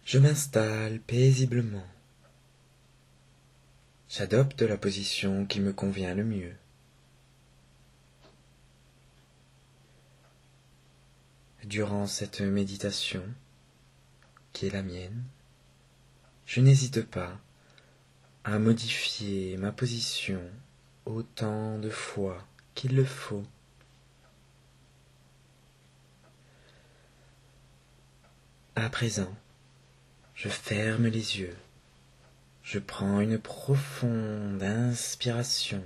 Je m'installe paisiblement. J'adopte la position qui me convient le mieux. Durant cette méditation, qui est la mienne, je n'hésite pas à modifier ma position autant de fois qu'il le faut. À présent, je ferme les yeux. Je prends une profonde inspiration.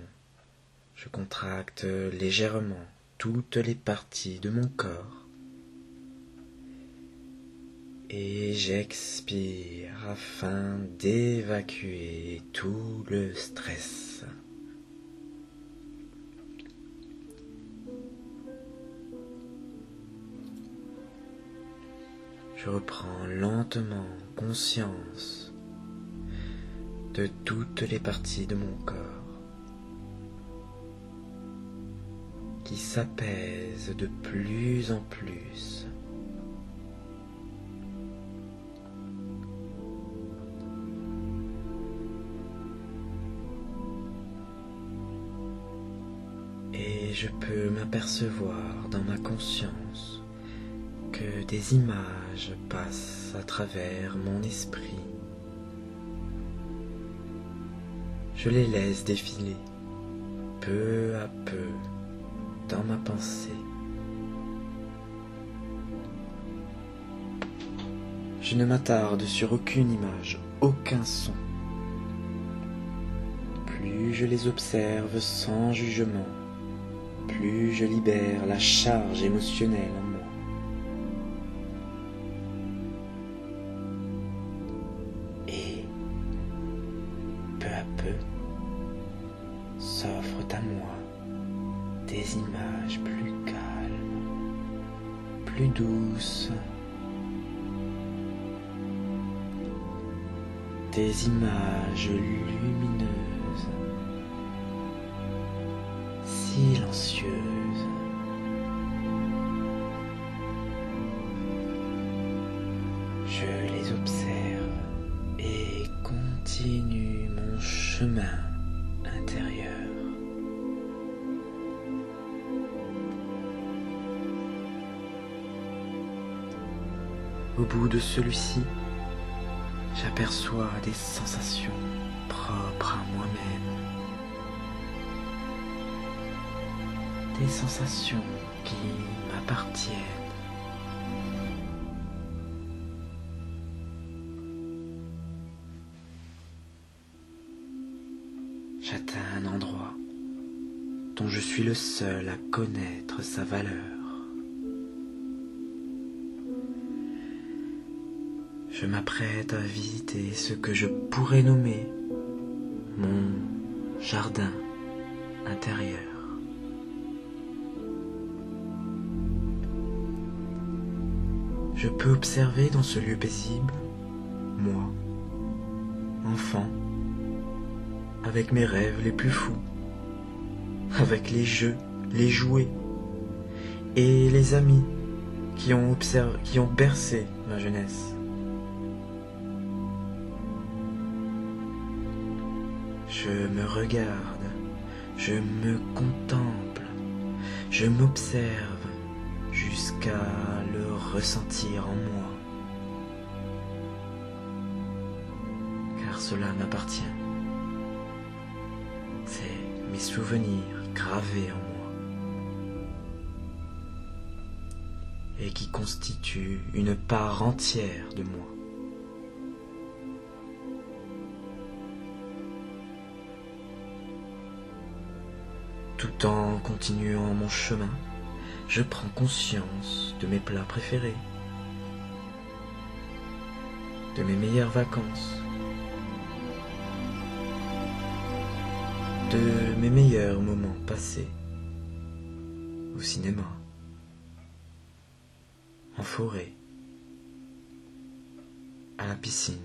Je contracte légèrement toutes les parties de mon corps. Et j'expire afin d'évacuer tout le stress. Je reprends lentement conscience de toutes les parties de mon corps qui s'apaisent de plus en plus. Et je peux m'apercevoir dans ma conscience que des images passent à travers mon esprit. Je les laisse défiler peu à peu dans ma pensée. Je ne m'attarde sur aucune image, aucun son. Plus je les observe sans jugement, plus je libère la charge émotionnelle en moi. Et peu à peu s'offrent à moi des images plus calmes, plus douces, des images lumineuses, silencieuses. Je les observe et continue mon chemin intérieur. Au bout de celui-ci, j'aperçois des sensations propres à moi-même. Des sensations qui m'appartiennent. J'atteins un endroit dont je suis le seul à connaître sa valeur. Je m'apprête à visiter ce que je pourrais nommer mon jardin intérieur. Je peux observer dans ce lieu paisible, moi, enfant, avec mes rêves les plus fous, avec les jeux, les jouets et les amis qui ont bercé ma jeunesse. Je me regarde, je me contemple, je m'observe jusqu'à le ressentir en moi, car cela m'appartient. C'est mes souvenirs gravés en moi et qui constituent une part entière de moi. Tout en continuant mon chemin, je prends conscience de mes plats préférés, de mes meilleures vacances, de mes meilleurs moments passés au cinéma, en forêt, à la piscine.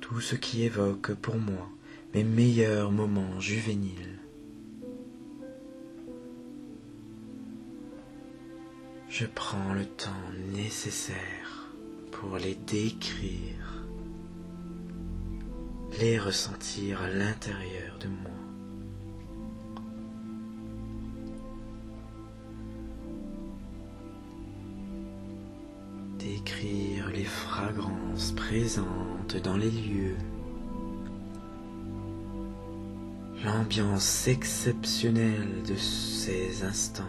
Tout ce qui évoque pour moi mes meilleurs moments juvéniles. Je prends le temps nécessaire pour les décrire, les ressentir à l'intérieur de moi. Décrire les fragrances présentes dans les lieux, l'ambiance exceptionnelle de ces instants,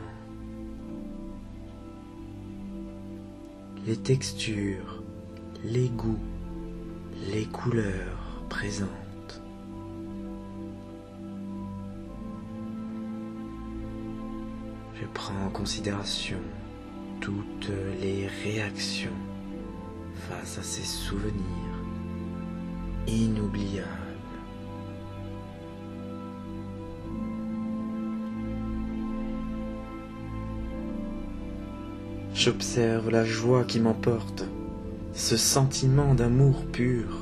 les textures, les goûts, les couleurs présentes. Je prends en considération toutes les réactions face à ces souvenirs inoubliables. J'observe la joie qui m'emporte, ce sentiment d'amour pur,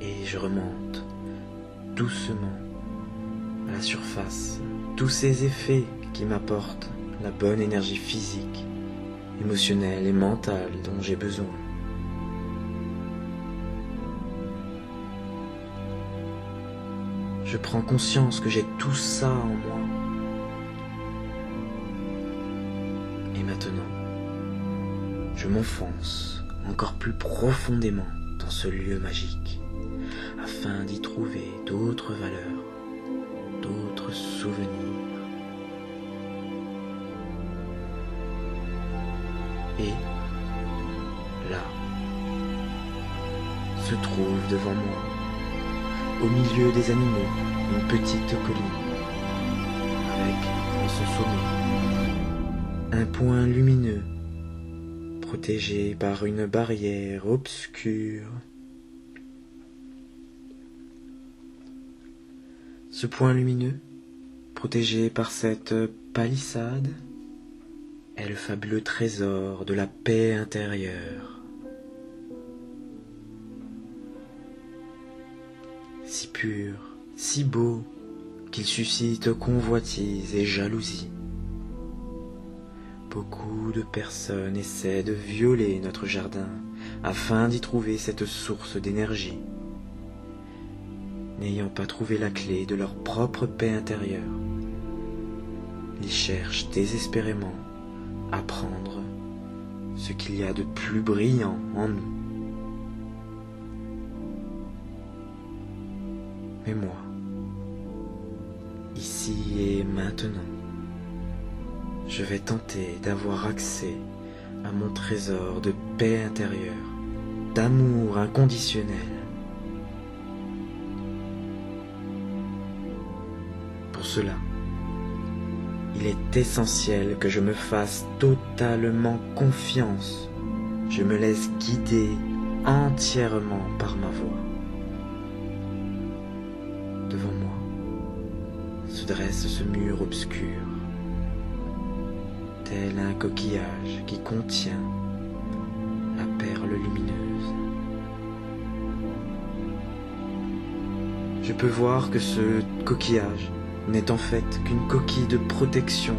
et je remonte doucement à la surface tous ces effets qui m'apportent la bonne énergie physique, émotionnelle et mentale dont j'ai besoin. Je prends conscience que j'ai tout ça en moi. Et maintenant, je m'enfonce encore plus profondément dans ce lieu magique, afin d'y trouver d'autres valeurs, d'autres souvenirs. Et là, se trouve devant moi, au milieu des animaux, une petite colline, avec en son sommet un point lumineux, protégé par une barrière obscure. Ce point lumineux, protégé par cette palissade, est le fabuleux trésor de la paix intérieure. Si pur, si beau, qu'il suscite convoitise et jalousie. Beaucoup de personnes essaient de violer notre jardin afin d'y trouver cette source d'énergie, n'ayant pas trouvé la clé de leur propre paix intérieure. Ils cherchent désespérément à prendre ce qu'il y a de plus brillant en nous. Mais moi, ici et maintenant, je vais tenter d'avoir accès à mon trésor de paix intérieure, d'amour inconditionnel. Pour cela, il est essentiel que je me fasse totalement confiance. Je me laisse guider entièrement par ma voix. Devant moi se dresse ce mur obscur, tel un coquillage qui contient la perle lumineuse. Je peux voir que ce coquillage n'est en fait qu'une coquille de protection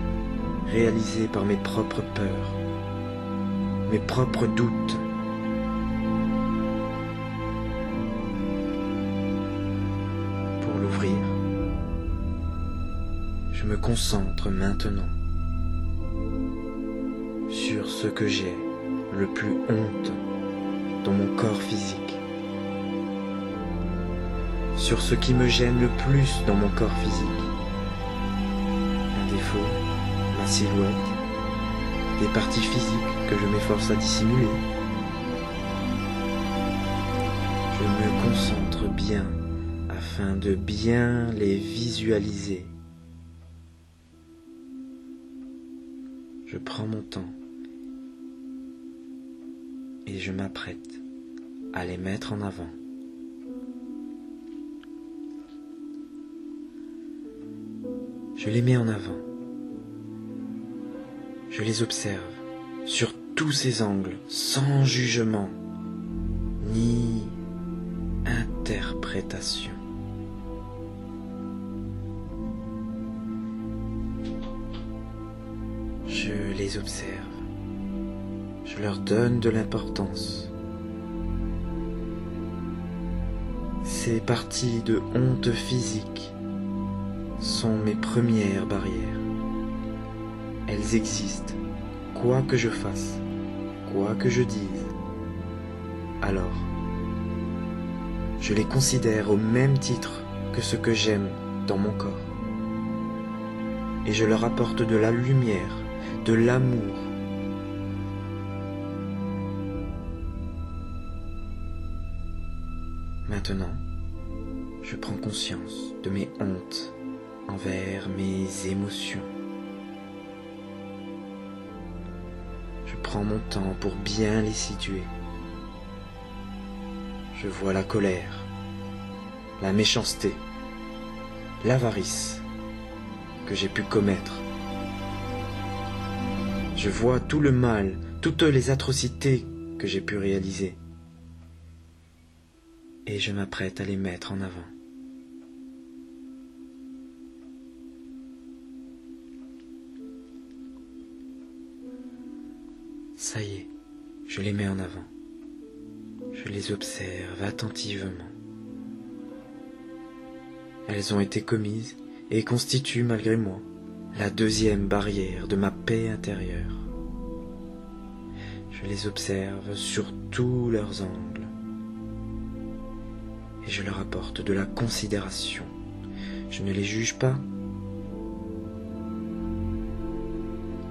réalisée par mes propres peurs, mes propres doutes. Pour l'ouvrir, je me concentre maintenant sur ce que j'ai le plus honte dans mon corps physique, sur ce qui me gêne le plus dans mon corps physique. Un défaut, ma silhouette, des parties physiques que je m'efforce à dissimuler. Je me concentre bien afin de bien les visualiser. Je prends mon temps et je m'apprête à les mettre en avant. Je les mets en avant. Je les observe sur tous ces angles, sans jugement, ni interprétation. Je les observe. Je leur donne de l'importance. Ces parties de honte physique sont mes premières barrières. Elles existent, quoi que je fasse, quoi que je dise. Alors, je les considère au même titre que ce que j'aime dans mon corps. Et je leur apporte de la lumière, de l'amour. Maintenant, je prends conscience de mes hontes envers mes émotions. Je prends mon temps pour bien les situer. Je vois la colère, la méchanceté, l'avarice que j'ai pu commettre. Je vois tout le mal, toutes les atrocités que j'ai pu réaliser. Et je m'apprête à les mettre en avant. Ça y est, je les mets en avant. Je les observe attentivement. Elles ont été commises et constituent malgré moi la deuxième barrière de ma paix intérieure. Je les observe sur tous leurs angles et je leur apporte de la considération. Je ne les juge pas.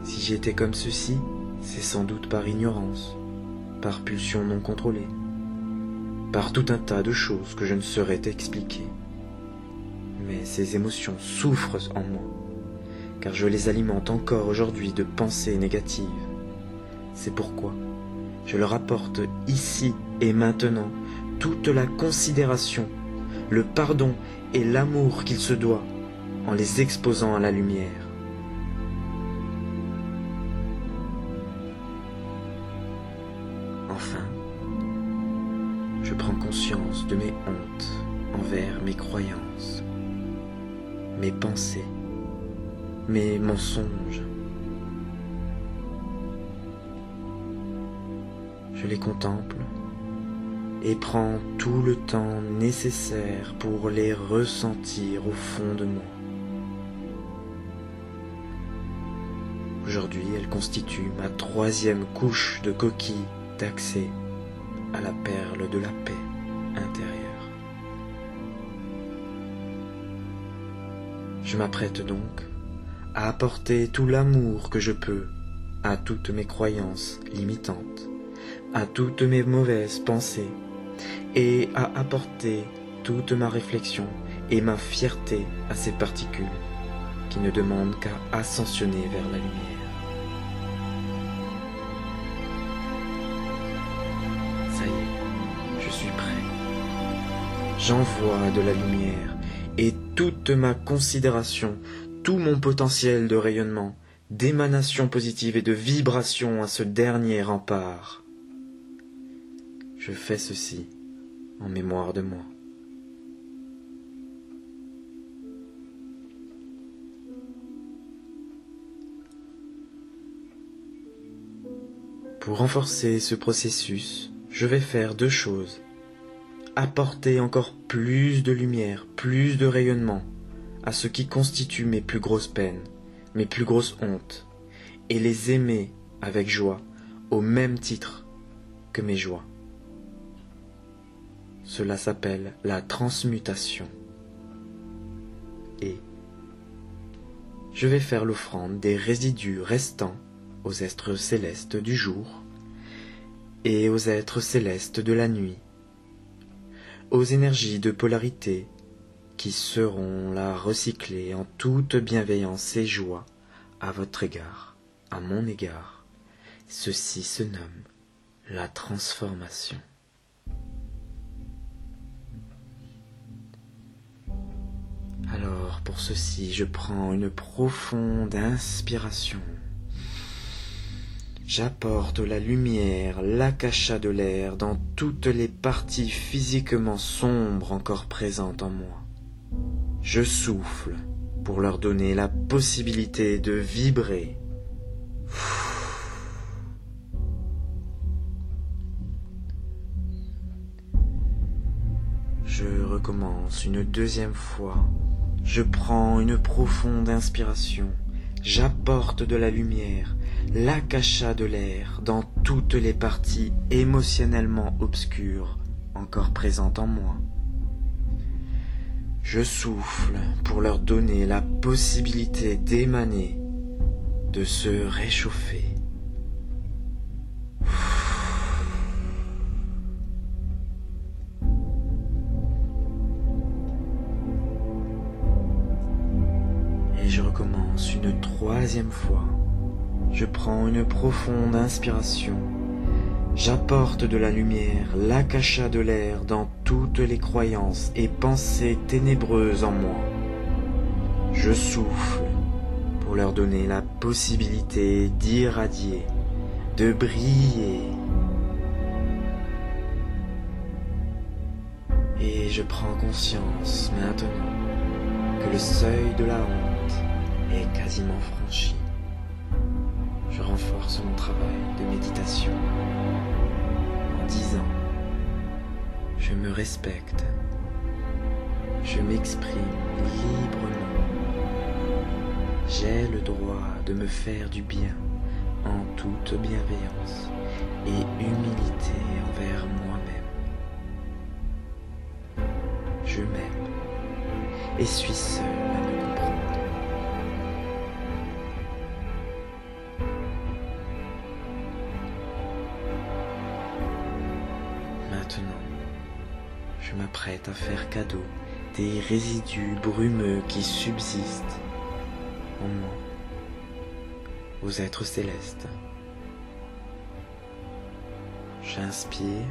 Si j'étais comme ceci, c'est sans doute par ignorance, par pulsion non contrôlée, par tout un tas de choses que je ne saurais expliquer. Mais ces émotions souffrent en moi, car je les alimente encore aujourd'hui de pensées négatives. C'est pourquoi je leur apporte ici et maintenant toute la considération, le pardon et l'amour qu'ils se doivent en les exposant à la lumière. Enfin, je prends conscience de mes hontes envers mes croyances, mes pensées, mes mensonges. Je les contemple et prends tout le temps nécessaire pour les ressentir au fond de moi. Aujourd'hui, elles constituent ma troisième couche de coquille d'accès à la perle de la paix intérieure. Je m'apprête donc à apporter tout l'amour que je peux à toutes mes croyances limitantes, à toutes mes mauvaises pensées, et à apporter toute ma réflexion et ma fierté à ces particules qui ne demandent qu'à ascensionner vers la lumière. Ça y est, je suis prêt. J'envoie de la lumière et toute ma considération, tout mon potentiel de rayonnement, d'émanation positive et de vibration à ce dernier rempart. Je fais ceci en mémoire de moi. Pour renforcer ce processus, je vais faire deux choses. Apporter encore plus de lumière, plus de rayonnement à ce qui constitue mes plus grosses peines, mes plus grosses hontes, et les aimer avec joie, au même titre que mes joies. Cela s'appelle la transmutation. Et je vais faire l'offrande des résidus restants aux êtres célestes du jour et aux êtres célestes de la nuit, aux énergies de polarité qui seront là recyclées en toute bienveillance et joie à votre égard, à mon égard. Ceci se nomme la transformation. Alors, pour ceci, je prends une profonde inspiration. J'apporte la lumière, l'akasha de l'air dans toutes les parties physiquement sombres encore présentes en moi. Je souffle pour leur donner la possibilité de vibrer. Je recommence une deuxième fois. Je prends une profonde inspiration. J'apporte de la lumière, l'acachat de l'air dans toutes les parties émotionnellement obscures encore présentes en moi. Je souffle pour leur donner la possibilité d'émaner, de se réchauffer. Et je recommence une troisième fois. Je prends une profonde inspiration. J'apporte de la lumière, l'acachat de l'air dans toutes les croyances et pensées ténébreuses en moi. Je souffle pour leur donner la possibilité d'irradier, de briller. Et je prends conscience maintenant que le seuil de la honte est quasiment franchi. Je renforce mon travail de méditation en disant: je me respecte, je m'exprime librement, j'ai le droit de me faire du bien en toute bienveillance et humilité envers moi-même. Je m'aime et suis seul à me comprendre. Maintenant, je m'apprête à faire cadeau des résidus brumeux qui subsistent en moi, aux êtres célestes. J'inspire,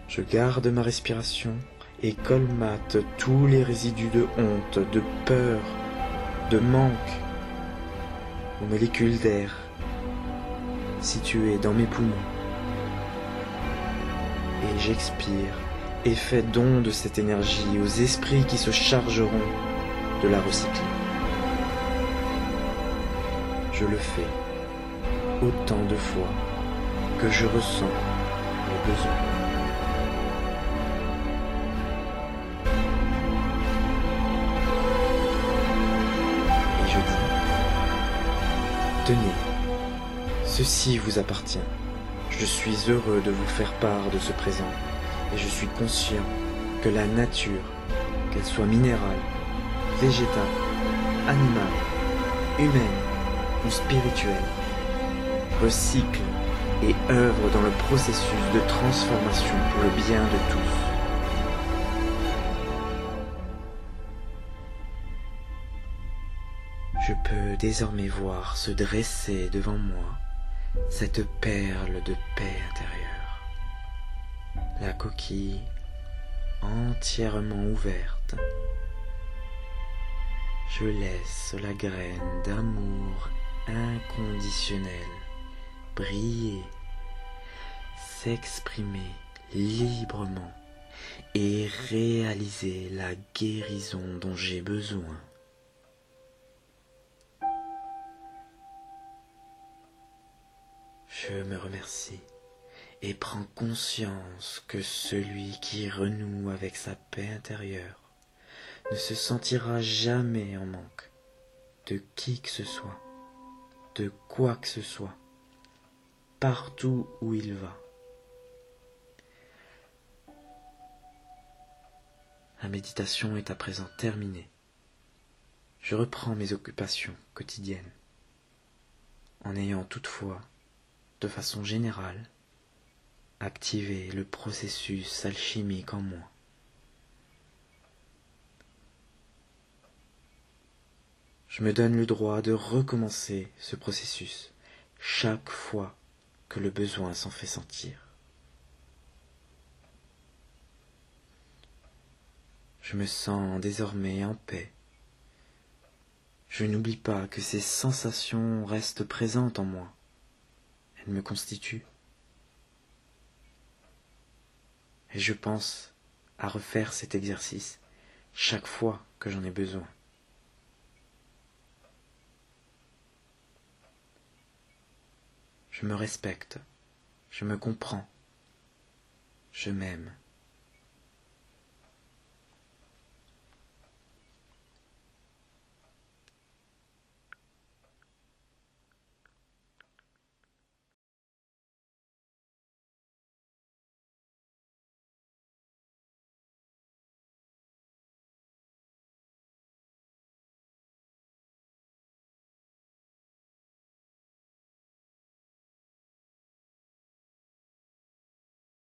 je garde ma respiration et colmate tous les résidus de honte, de peur, de manque aux molécules d'air situées dans mes poumons. Et j'expire et fais don de cette énergie aux esprits qui se chargeront de la recycler. Je le fais autant de fois que je ressens les besoins. Et je dis: tenez, ceci vous appartient. Je suis heureux de vous faire part de ce présent et je suis conscient que la nature, qu'elle soit minérale, végétale, animale, humaine ou spirituelle, recycle et œuvre dans le processus de transformation pour le bien de tous. Je peux désormais voir se dresser devant moi cette perle de paix intérieure, la coquille entièrement ouverte. Je laisse la graine d'amour inconditionnel briller, s'exprimer librement et réaliser la guérison dont j'ai besoin. Je me remercie et prends conscience que celui qui renoue avec sa paix intérieure ne se sentira jamais en manque de qui que ce soit, de quoi que ce soit, partout où il va. La méditation est à présent terminée. Je reprends mes occupations quotidiennes, en ayant toutefois, de façon générale, activé le processus alchimique en moi. Je me donne le droit de recommencer ce processus chaque fois que le besoin s'en fait sentir. Je me sens désormais en paix. Je n'oublie pas que ces sensations restent présentes en moi. Elles me constituent. Et je pense à refaire cet exercice chaque fois que j'en ai besoin. Je me respecte, je me comprends, je m'aime.